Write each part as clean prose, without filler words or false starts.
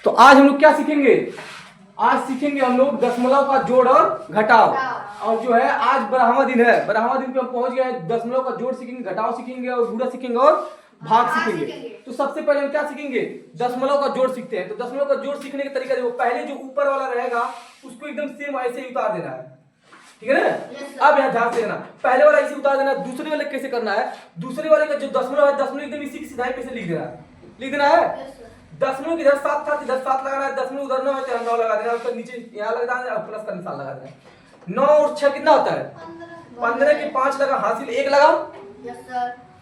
तो आज हम लोग क्या सीखेंगे? आज सीखेंगे हम लोग दशमलव का जोड़ और घटाव। और जो है आज ब्रह्मा दिन है, ब्रह्मा दिन पे हम पहुंच गए हैं। दशमलव का जोड़ सीखेंगे, घटाव सीखेंगे और गुणा सीखेंगे और भाग सीखेंगे। तो सबसे पहले हम क्या सीखेंगे? दशमलव का जोड़ सीखते हैं। तो दशमलव का जोड़ सीखने का तरीका देखो, पहले जो ऊपर वाला रहेगा उसको एकदम सेम ऐसे ही उतार देना है, ठीक है ना? अब यहाँ ध्यान से देना, पहले वाला ऐसे उतार देना। दूसरे वाले कैसे करना है? दूसरे वाले का जो दशमलव है, दशमलव एकदम इसी की सीधाई पे से लिख देना है, लिख देना है। दशमलव इधर 7 था, इधर 7 लगाना है। दशमलव उधर 9 है तो 9 लगा देना, उसके नीचे यहाँ लगा देना और प्लस का निशान लगा देना। 9 और 6 कितना होता है? 15 के 5 लगा, हासिल 1 लगा।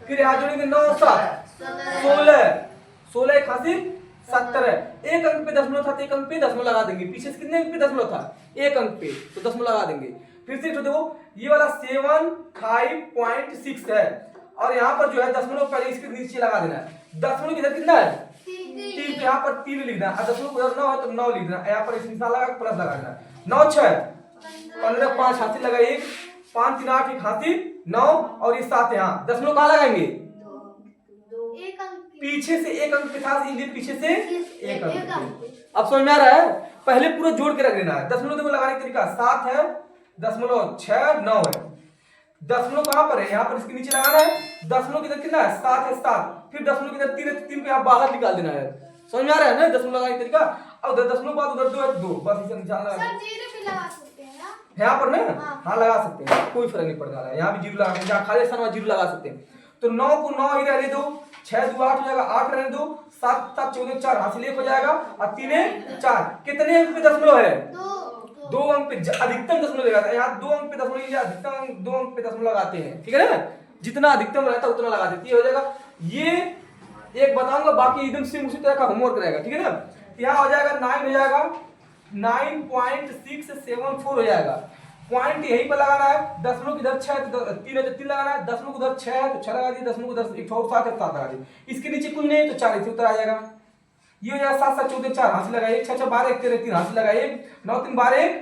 फिर यहाँ जोड़ेंगे 9 और 7 16, 16 एक हासिल 17 है। एक अंक पे दशमलव था तो एक अंक पे दशमलव लगा देंगे। पीछे से कितने अंक पे दशमलव था? एक अंक पे, तो दशमलव लगा देंगे। फिर से देखो ये वाला 75.6 है और यहाँ पर जो है दशमलव पहले इसके नीचे लगा देना है। दशमलव इधर कितना है? 3, तो यहाँ पर 3 लिखना है। दशमलव उधर 9 है तो 9 लिख देना, यहाँ पर इस निशान लगा प्लस लगा देना। 9 6 15 5 हासिल लगा 1, 5 3 8 एक हासिल 9 और ये 7 यहाँ। दशमलव कहाँ लगाएंगे? पीछे से एक अंक पे था, इसलिए पीछे से एक अंक। अब समझ में आ रहा है? पहले पूरा जोड़ के रख देना है। दशमलव देखो लगाने का तरीका 7 है, दशमलव 6 9 है। दशमलव कहां पर है? यहाँ पर इसके नीचे लगाना है। दशमलव इधर कितना है? 7 है 7। फिर दशमलव इधर 3 है तो 3 को यहाँ बाहर निकाल देना है। समझ में आ रहा है ना दशमलव लगाने का तरीका? अब उधर दशमलव बाद उधर 2 है 2, बस इसे निशान लगा यहाँ पर ना। हाँ लगा सकते हैं, कोई फर्क नहीं पड़ता है। यहाँ भी जीरो लगा, जहाँ खाली स्थान वहाँ जीरो लगा सकते हैं। तो 9 को 9 ही रहने दो, 6 2 8 हो जाएगा, 8 रहने दो, 7 7 14 4 हासिल 1 हो जाएगा और 3 4। कितने अंक पे दशमलव है? 2 अंक पे अधिकतम दशमलव लगाता है। यहाँ 2 अंक पे दशमलव या अधिकतम 2 अंक पे दशमलव लगाते हैं, ठीक है ना? जितना अधिकतम रहता है उतना लगा देती है, हो जाएगा। ये एक बताऊंगा, बाकी एकदम सेम उसी तरह का होमवर्क रहेगा, ठीक है ना? यहाँ हो जाएगा 9 हो जाएगा, 9.674 हो जाएगा। पॉइंट यहीं पर लगाना है। दशमलव इधर 6 है तो 3 है तो 3 लगाना है। दशमलव उधर 6 है तो 6 लगा दिए। दशमलव उधर 1 और 7 है तो 7 लगा दिए। इसके नीचे कुछ नहीं है तो 4 इसी उत्तर आ जाएगा। ये हो जाएगा 7 7 14 4 हासिल लगा 1, 6 6 12 1 13 3 हासिल लगा 1, 9 3 12 1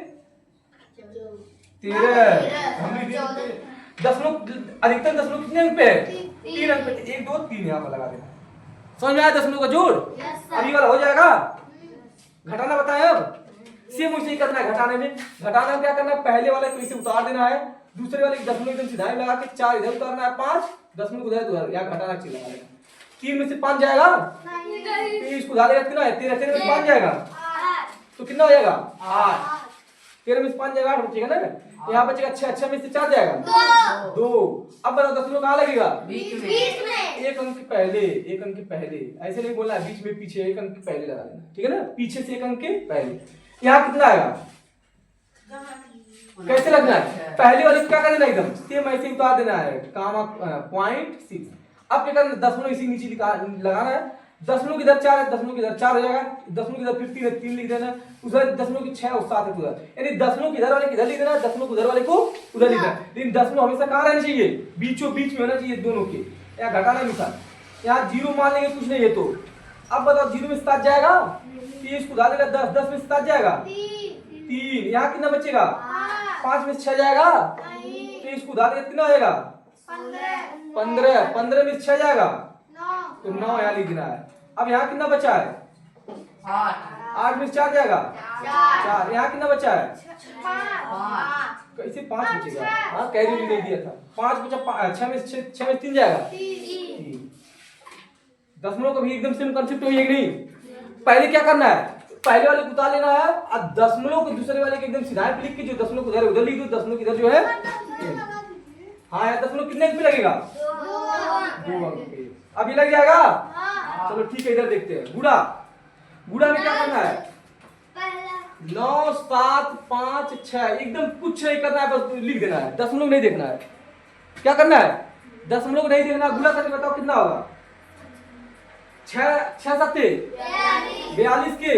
13। दशमलव अधिकतम दशमलव कितने अंक पे है? 3 अंक पे। 1 2 3 यहाँ पर लगा देना। समझ में आया दशमलव का जोड़? अभी वाला हो जाएगा। घटाना बताएं अब। सेम उसे ही करना है घटाने में। घटाने में क्या करना है? पहले वाले को इसे उतार देना है, दूसरे वाले की दशमलव एकदम सीधा लगा के 4 इधर उतारना है, 5 दशमलव उधर उधर यहाँ घटाना चाहिए लगा देना। 3 में से 5 जाएगा, फिर इसको उधार देगा कितना है? 13 13 में से 5 जाएगा तो कितना हो जाएगा? 8। 13 में से 5 जाएगा 8 बचेगा ना। यहाँ बचेगा 6, 6 में से 4 जाएगा 2। अब बताओ दशमलव कहाँ लगेगा? बीच में। एक अंक के पहले, एक अंक के पहले, ऐसे नहीं बोलना है बीच में पीछे, एक अंक के पहले लगा देना, ठीक है ना? पीछे से एक अंक के पहले। यहाँ कितना आएगा? कैसे लगना है? पहले वाले को क्या कर देना? एकदम सेम ऐसे ही उतार देना है, कामा 0.6। अब क्या करना? दशमलव इसी नीचे लगाना है। दशमलव इधर 4 है, दशमलव इधर 4 हो जाएगा। दशमलव इधर फिर 3 है, 3 लिख देना। उधर दशमलव की 6 और 7 है उधर, यानी दशमलव इधर वाले इधर लिख देना, दशमलव उधर वाले को उधर लिख देना। लेकिन दशमलव हमेशा कहाँ रहना चाहिए? बीचों बीच में होना चाहिए दोनों के। यहाँ घटाना निशान, यहाँ 0 मान लेंगे, कुछ नहीं है तो। अब बताओ 0 में 7 जाएगा, 30 को डालेगा 10, 10 में 7 जाएगा 3। यहाँ कितना बचेगा? 5 में 6 जाएगा, 30 को डालेगा कितना आएगा? 15। 15 में 6 जाएगा तो 9 यहाँ लिख देना है। अब यहाँ कितना बचा है? 8 में 4 जाएगा 4। यहाँ कितना बचा है? 5। कैसे 5 बचेगा? हाँ कैरी नहीं दिया था। 5 बचा, 6 में 3 जाएगा 3। दशमलव का भी एकदम सेम कंसेप्ट हुई है कि नहीं? पहले क्या करना है? पहले वाले को उतार लेना है और दशमलव को दूसरे वाले के एकदम सीधा लिख के जो दशमलव उधर उधर लिख दो, दशमलव इधर जो है। हाँ यार दशमलव कितने अंक पे लगेगा? 2 अंक पे। अभी लग जाएगा? चलो ठीक है, इधर देखते हैं। गुणा, गुणा में क्या करना है? 9 7 5 6 एकदम कुछ नहीं करना है, बस लिख देना है, दशमलव नहीं देखना है। क्या करना है? दशमलव नहीं देखना। गुणा करके बताओ कितना होगा? 6 6 7 42 के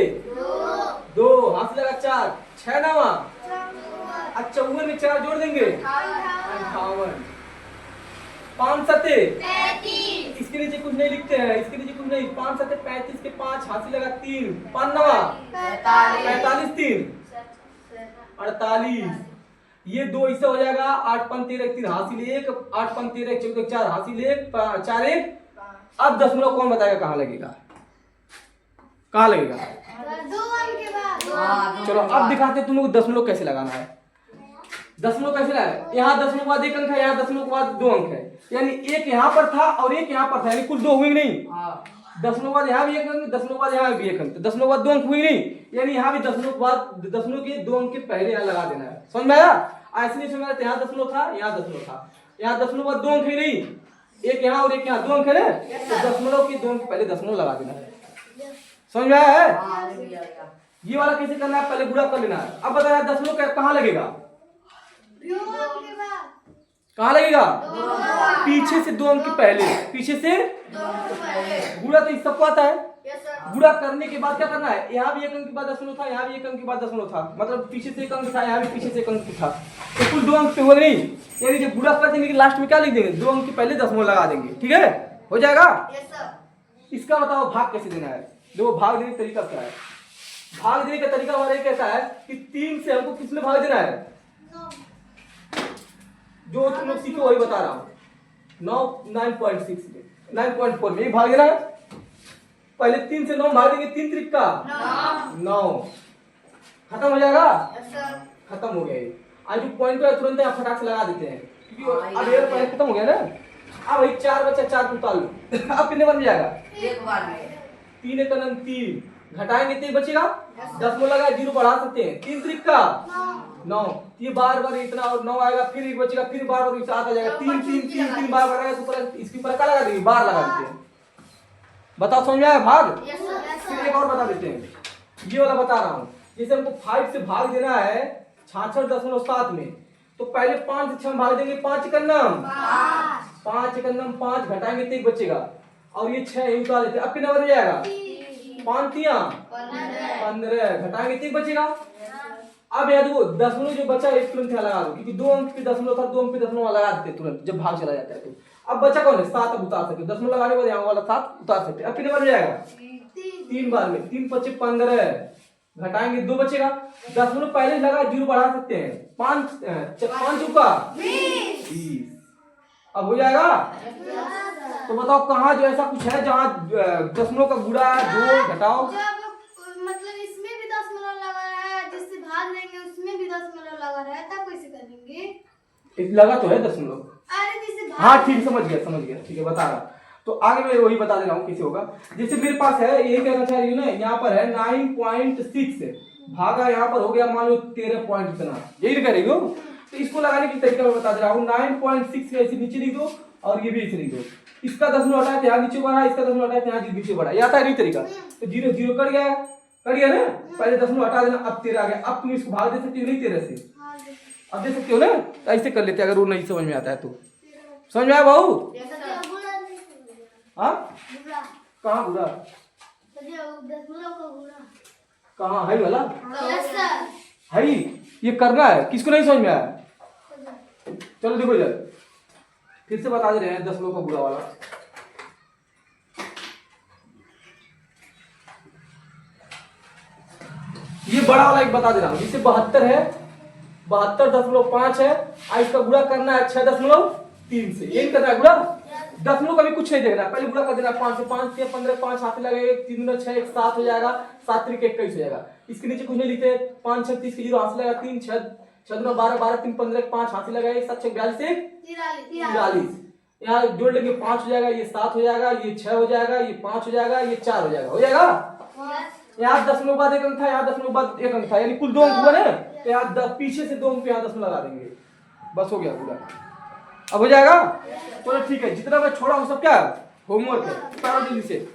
2 हासिल लगा 4, 6 9 अच्छा 54 में 4 जोड़ देंगे 58। 5 7 35, इसके नीचे कुछ नहीं लिखते हैं, इसके नीचे कुछ नहीं। 5 7 35 के 5 हासिल लगा 3, 5 9 45 3 48। ये 2 इससे हो जाएगा 8 5 13 3 हासिल 1, 8 5 13 14 4 हासिल 1 4 1। अब दशमलव कौन बताएगा कहाँ लगेगा? कहाँ लगेगा? चलो अब दिखाते तुम लोग दशमलव कैसे लगाना है। दशमलव कैसे लगाना, यहाँ दशमलव के बाद एक अंक है, यहाँ दशमलव के बाद दो अंक है, यानी एक यहाँ पर था और एक यहाँ पर था, यानी कुल दो हुई नहीं। दशमलव के बाद यहाँ भी एक अंक, दशमलव के बाद यहाँ भी एक अंक, दशमलव के बाद दो अंक हुई नहीं, यानी यहाँ भी दशमलव के बाद दशमलव के दो अंक के पहले यहाँ लगा देना है। समझ में आया? ऐसे नहीं समझ में, यहाँ दशमलव था, यहाँ दशमलव था, यहाँ दशमलव के बाद दो अंक ही नहीं, एक यहाँ और एक यहाँ, दो अंक है ना, तो दशमलव के दो अंक के पहले दशमलव लगा देना है। समझ में आया है? ये वाला कैसे करना है, पहले गुणा कर लेना है। अब बताया दशमलव कहाँ लगेगा, कहाँ लगेगा, पीछे से दो अंक के पहले, पीछे से गुणा तो इस सबको आता है। गुणा करने के बाद क्या करना है, यहाँ भी एक अंक के बाद दशमलव था, यहाँ भी एक अंक के बाद दशमलव था, मतलब पीछे से एक अंक था, यहाँ भी पीछे से एक अंक था, तो कुल दो अंक पे हुआ नहीं, यानी जब गुणा कर देंगे लास्ट में क्या लिख देंगे, दो अंक के पहले दशमलव लगा देंगे। ठीक है, हो जाएगा। इसका बताओ भाग कैसे देना है। देखो भाग देने का तरीका क्या है, भाग देने का तरीका हमारा कहता है कि 3 से हमको किसमें भाग देना है, जो तुम लोग सीखो वही बता रहा हूँ, 9.6 में, 9.4 में भाग देना है। पहले 3 से 9 भाग देंगे, 3 त्रिक का 9, खत्म हो जाएगा, खत्म हो गया। आज जो पॉइंट पे तुरंत आप फटाक से लगा देते हैं, क्योंकि अब ये पॉइंट खत्म हो गया ना। अब भाई 4 बचा, 4 को उतार लो, अब कितने बन जाएगा, एक बार में 3 एक 3, घटाएंगे तो बचेगा, दशमलव लगा 0 बढ़ा सकते हैं, 3 त्रिक का 9, ये बार बार इतना और 9 आएगा, फिर एक बचेगा, फिर बार बार आता जाएगा, 3 3 3 3 बार बढ़ाएगा तो इसके ऊपर क्या लगा देंगे, बार लगा देते हैं। बताओ समझ में आया भाग? फिर एक और बता देते हैं, ये वाला बता रहा हूँ। जैसे हमको 5 से भाग देना है 66.7 में, तो पहले 5 से 6 भाग देंगे, 5 एकन्नम 5 घटाएंगे तो एक बचेगा, और ये 6 यही उतार लेते हैं। अब कितना बन जाएगा, 5 तिया 15, घटाएंगे तो एक बचेगा। अब याद वो दशमलव जो बचा एक तुरंत लगा दो, क्योंकि 2 अंक पे दशमलव था, 2 अंक पे दशमलव लगा देते तुरंत जब भाग चला जाता है। तो अब बचा कौन है, 7, अब उतार सकते, दशमलव लगाने के बाद यहाँ वाला 7 उतार सकते। अब कितने बार जाएगा, 3 बार में, 3 5 15, घटाएंगे 2 बचेगा, दशमलव पहले लगा 0 बढ़ा सकते हैं, 5 चुका 20, अब हो जाएगा। तो बताओ कहाँ जो ऐसा कुछ है जहाँ दशमलव का गुणा जोड़ घटाओ, मतलब इसमें भी दशमलव लगा है, जिससे भाग देंगे उसमें भी दशमलव लगा रहा है, तब कैसे करेंगे, लगा तो है दशमलव। अरे जैसे हाँ ठीक, समझ गया, ठीक है बता रहा। तो आगे मैं वही बता दे रहा हूँ कैसे होगा। जैसे मेरे पास है, यही कहना चाह रही हूँ ना, यहाँ पर है 9.6 भागा यहाँ पर हो गया मान लो 13 पॉइंट इतना, यही कह रही हो। तो इसको लगाने की तरीका मैं बता दे रहा हूँ, 9.6 ऐसे नीचे लिख दो और ये भी ऐसे लिख दो, इसका दशमलव हटाए तो यहाँ नीचे बढ़ा, इसका दशमलव हटाए तो यहाँ नीचे बढ़ा, ये आता है नहीं तरीका। तो 0 0 कट गया ना, पहले दशमलव हटा देना, अब 13 आ गया। अब तुम इसको भाग दे सकते हो नहीं 13 से, अब दे सकते हो ना, तो ऐसे कर लेते अगर वो नहीं समझ में आता है तो। समझ में आया बहू? हाँ कहाँ बुरा, कहाँ है वाला है, ये करना है, किसको नहीं समझ में आया? चलो देखो इधर फिर से बता दे रहे हैं दशमलव का बुरा वाला। ये बड़ा वाला एक बता दे रहा हूँ, जिससे 72 है, 72.5 है, इसका गुणा करना है 6.3 से, यही करना है गुणा, दशमलव कभी कुछ नहीं देखना, पहले गुणा कर देना 5 से, 5 से 15, 5 हाथ लगे, 3 6 1 7 हो जाएगा, 7 3 21 हो जाएगा। इसके नीचे कुछ नहीं लिखते, 5 6 30 0 हाथ लगा, 3 6 6 12 12 3 15 5 हाथ लगा, 7 6 42 43, यहाँ जोड़ लेंगे 5 हो जाएगा, ये 7 हो जाएगा, ये 6 हो जाएगा, ये 5 हो जाएगा, ये 4 हो जाएगा, हो जाएगा। यहाँ दशमलव बाद एक अंक था, यहाँ दशमलव बाद एक अंक था, यानी कुल 2 अंक हुआ ना, तो यहाँ पीछे से 2 अंक पे यहाँ दशमलव लगा देंगे, बस हो गया पूरा। अब हो जाएगा, चलो ठीक है, जितना मैं छोड़ा हूँ सब क्या होमवर्क है, सारा जल्दी से।